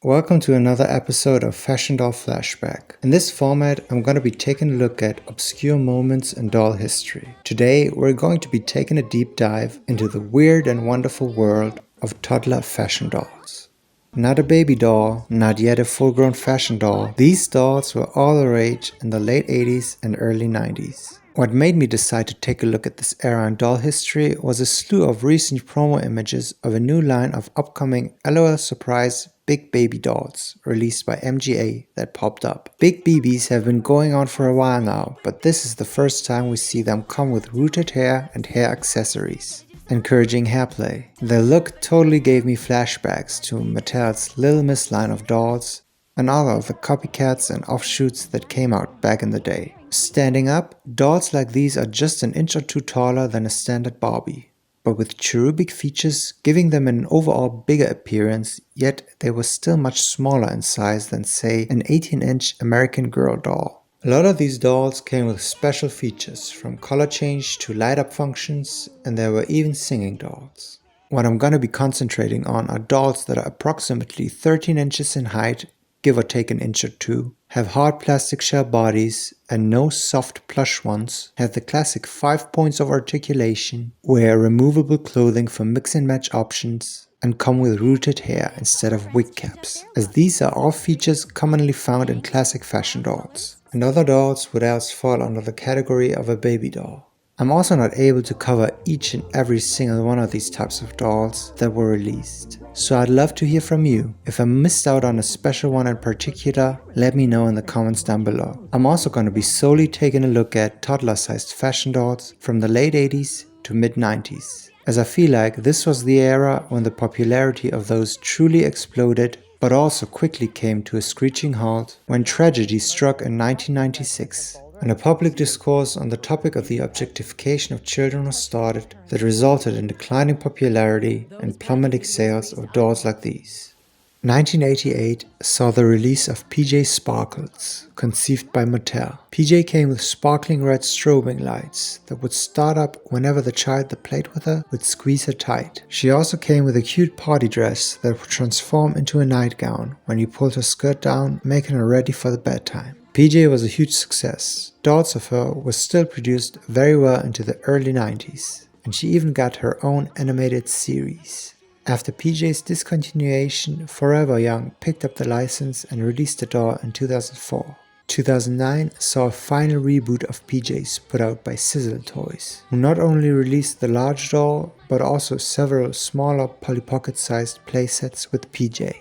Welcome to another episode of Fashion Doll Flashback. In this format, I'm going to be taking a look at obscure moments in doll history. Today, we're going to be taking a deep dive into the weird and wonderful world of toddler fashion dolls. Not a baby doll, not yet a full-grown fashion doll, these dolls were all the rage in the late 80s and early 90s. What made me decide to take a look at this era in doll history was a slew of recent promo images of a new line of upcoming LOL Surprise Big Baby dolls released by MGA that popped up. Big BBs have been going on for a while now, but this is the first time we see them come with rooted hair and hair accessories, encouraging hairplay. Their look totally gave me flashbacks to Mattel's Lil Miss line of dolls and all of the copycats and offshoots that came out back in the day. Standing up, dolls like these are just an inch or two taller than a standard Barbie, but with cherubic features giving them an overall bigger appearance, yet they were still much smaller in size than, say, an 18-inch American Girl doll. A lot of these dolls came with special features, from color change to light-up functions, and there were even singing dolls. What I'm gonna be concentrating on are dolls that are approximately 13 inches in height, give or take an inch or two, have hard plastic shell bodies and no soft plush ones, have the classic 5 points of articulation, wear removable clothing for mix and match options, and come with rooted hair instead of wig caps, as these are all features commonly found in classic fashion dolls, and other dolls would else fall under the category of a baby doll. I'm also not able to cover each and every single one of these types of dolls that were released, so I'd love to hear from you. If I missed out on a special one in particular, let me know in the comments down below. I'm also going to be solely taking a look at toddler-sized fashion dolls from the late 80s to mid 90s, as I feel like this was the era when the popularity of those truly exploded, but also quickly came to a screeching halt when tragedy struck in 1996. And a public discourse on the topic of the objectification of children was started that resulted in declining popularity and plummeting sales of dolls like these. 1988 saw the release of PJ Sparkles, conceived by Mattel. PJ came with sparkling red strobing lights that would start up whenever the child that played with her would squeeze her tight. She also came with a cute party dress that would transform into a nightgown when you pulled her skirt down, making her ready for the bedtime. PJ was a huge success. Dolls of her were still produced very well into the early 90s, and she even got her own animated series. After PJ's discontinuation, Forever Young picked up the license and released the doll in 2004. 2009 saw a final reboot of PJ's put out by Sizzle Toys, who not only released the large doll, but also several smaller Polly Pocket-sized playsets with PJ.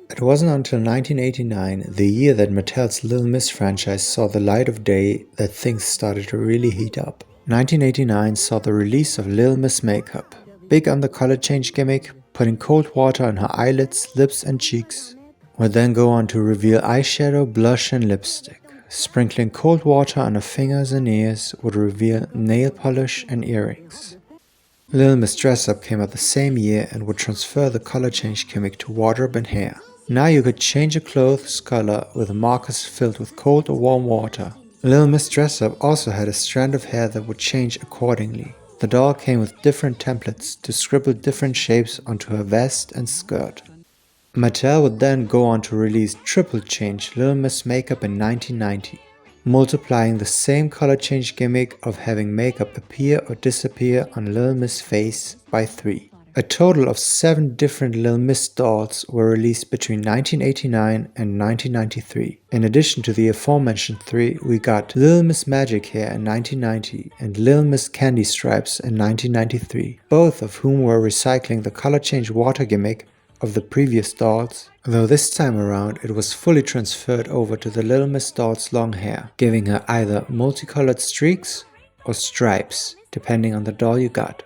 It wasn't until 1989, the year that Mattel's Lil Miss franchise saw the light of day, that things started to really heat up. 1989 saw the release of Lil Miss Make-Up, big on the color change gimmick, putting cold water on her eyelids, lips and cheeks, would then go on to reveal eyeshadow, blush and lipstick. Sprinkling cold water on her fingers and ears would reveal nail polish and earrings. Lil Miss Dress Up came out the same year and would transfer the color change gimmick to wardrobe and hair. Now you could change your clothes color with markers filled with cold or warm water. Lil Miss Dress Up also had a strand of hair that would change accordingly. The doll came with different templates to scribble different shapes onto her vest and skirt. Mattel would then go on to release Triple Change Lil Miss Make-Up in 1990, multiplying the same color change gimmick of having makeup appear or disappear on Lil Miss' face by 3. A total of 7 different Lil Miss dolls were released between 1989 and 1993. In addition to the aforementioned 3, we got Lil Miss Magic Hair in 1990 and Lil Miss Candy Stripes in 1993, both of whom were recycling the color change water gimmick of the previous dolls, though this time around it was fully transferred over to the Lil Miss doll's long hair, giving her either multicolored streaks or stripes, depending on the doll you got.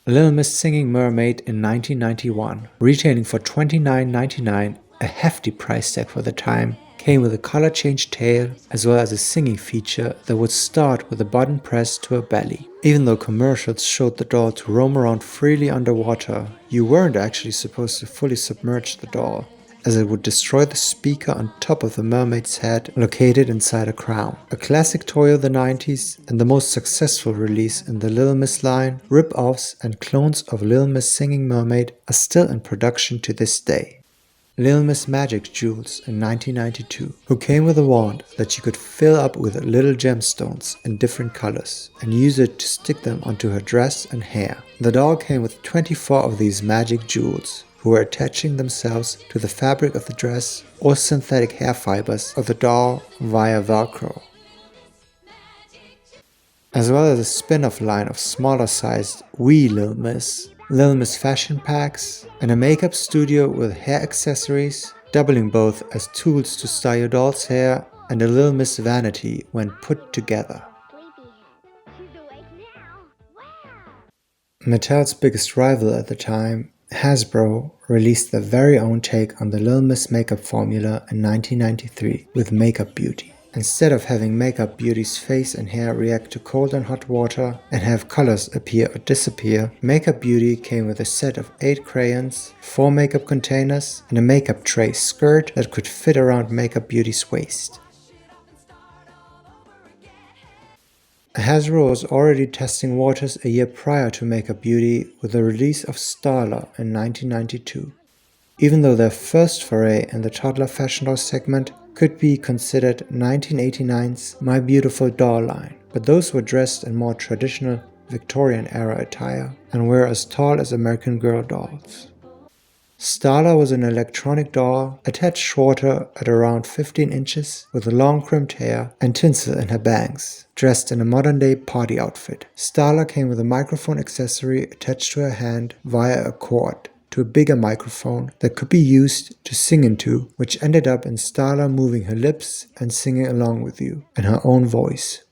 Lil Miss Singing Mermaid in 1991, retailing for $29.99, a hefty price tag for the time, came with a color change tail as well as a singing feature that would start with a button press to her belly. Even though commercials showed the doll to roam around freely underwater, you weren't actually supposed to fully submerge the doll, as it would destroy the speaker on top of the mermaid's head located inside a crown. A classic toy of the 90s and the most successful release in the Lil Miss line, rip-offs and clones of Lil Miss singing Mermaid are still in production to this day. Lil Miss Magic Jewels in 1992, who came with a wand that you could fill up with little gemstones in different colors and use it to stick them onto her dress and hair. The doll came with 24 of these magic jewels, who were attaching themselves to the fabric of the dress or synthetic hair fibers of the doll via Velcro. As well as a spin-off line of smaller sized wee Lil Miss fashion packs, and a makeup studio with hair accessories, doubling both as tools to style your doll's hair and a Lil Miss vanity when put together. Mattel's biggest rival at the time, Hasbro, released their very own take on the Lil Miss Make-Up formula in 1993 with Makeup Beauty. Instead of having Makeup Beauty's face and hair react to cold and hot water and have colors appear or disappear, Makeup Beauty came with a set of 8 crayons, 4 makeup containers, and a makeup tray skirt that could fit around Makeup Beauty's waist. Hasbro was already testing waters a year prior to Makeup Beauty with the release of Starla in 1992. Even though their first foray in the Toddler Fashion Dolls segment could be considered 1989's My Beautiful Doll line, but those were dressed in more traditional Victorian-era attire and were as tall as American Girl dolls. Starla was an electronic doll, attached shorter at around 15 inches, with long crimped hair and tinsel in her bangs, dressed in a modern-day party outfit. Starla came with a microphone accessory attached to her hand via a cord to a bigger microphone that could be used to sing into, which ended up in Starla moving her lips and singing along with you in her own voice.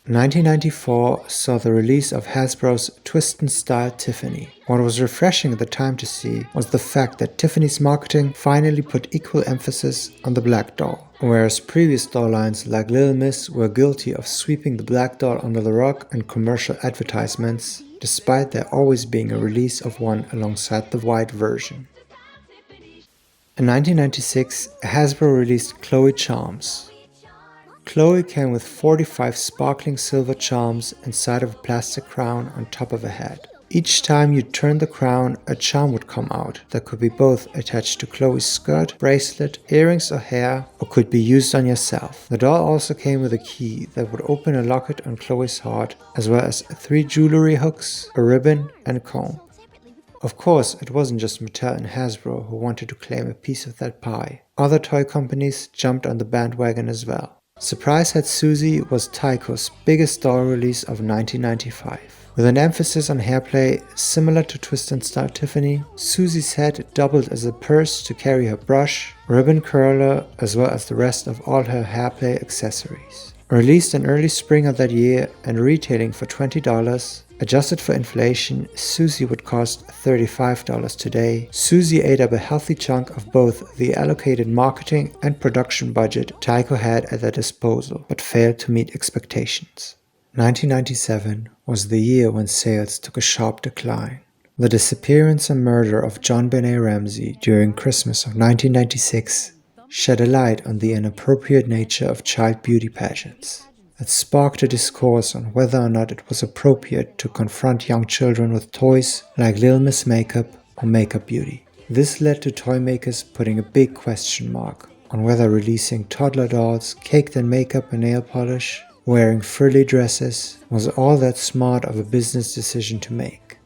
1994 saw the release of Hasbro's Twist and Style Tiffany. What was refreshing at the time to see was the fact that Tiffany's marketing finally put equal emphasis on the black doll. Whereas previous doll lines like Lil Miss were guilty of sweeping the black doll under the rug in commercial advertisements, despite there always being a release of one alongside the white version. In 1996, Hasbro released Chloe Charms. Chloe came with 45 sparkling silver charms inside of a plastic crown on top of a head. Each time you turned the crown, a charm would come out that could be both attached to Chloe's skirt, bracelet, earrings or hair, or could be used on yourself. The doll also came with a key that would open a locket on Chloe's heart, as well as 3 jewelry hooks, a ribbon and a comb. Of course, it wasn't just Mattel and Hasbro who wanted to claim a piece of that pie. Other toy companies jumped on the bandwagon as well. Surprise Hat Susie was Tyco's biggest doll release of 1995. With an emphasis on hairplay similar to Twist and Style Tiffany, Susie's head doubled as a purse to carry her brush, ribbon curler, as well as the rest of all her hairplay accessories. Released in early spring of that year and retailing for $20, adjusted for inflation, Susie would cost $35 today. Susie ate up a healthy chunk of both the allocated marketing and production budget Tyco had at their disposal, but failed to meet expectations. 1997 was the year when sales took a sharp decline. The disappearance and murder of Jon Benet Ramsey during Christmas of 1996 shed a light on the inappropriate nature of child beauty pageants. It sparked a discourse on whether or not it was appropriate to confront young children with toys like Lil Miss Make-Up or Makeup Beauty. This led to toy makers putting a big question mark on whether releasing toddler dolls caked in makeup and nail polish, wearing frilly dresses, was all that smart of a business decision to make.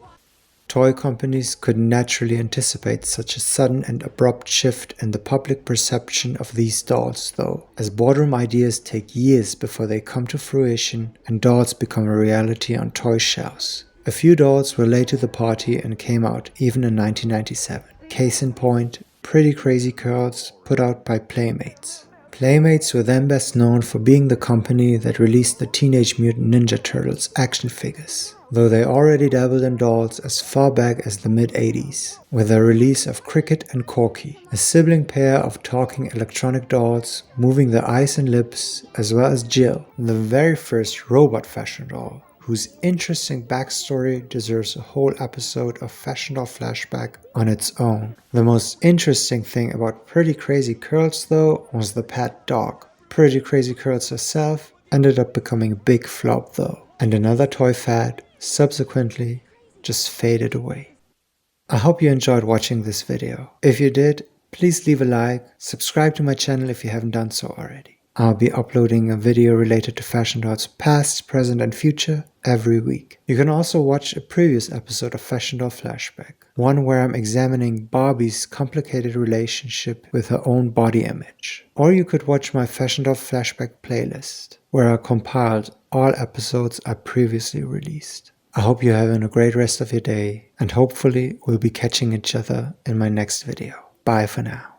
Toy companies could naturally anticipate such a sudden and abrupt shift in the public perception of these dolls though, as boardroom ideas take years before they come to fruition and dolls become a reality on toy shelves. A few dolls were late to the party and came out even in 1997. Case in point, Pretty Crazy Curls, put out by Playmates. Playmates were then best known for being the company that released the Teenage Mutant Ninja Turtles action figures, though they already dabbled in dolls as far back as the mid-80s, with the release of Cricket and Corky, a sibling pair of talking electronic dolls moving their eyes and lips, as well as Jill, the very first robot fashion doll, whose interesting backstory deserves a whole episode of Fashion Doll Flashback on its own. The most interesting thing about Pretty Crazy Curls though was the pet dog. Pretty Crazy Curls herself ended up becoming a big flop though, and another toy fad subsequently just faded away. I hope you enjoyed watching this video. If you did, please leave a like, subscribe to my channel if you haven't done so already. I'll be uploading a video related to fashion dolls past, present and future every week. You can also watch a previous episode of Fashion Doll Flashback, one where I'm examining Barbie's complicated relationship with her own body image. Or you could watch my Fashion Doll Flashback playlist, where I compiled all episodes I previously released. I hope you're having a great rest of your day, and hopefully we'll be catching each other in my next video. Bye for now.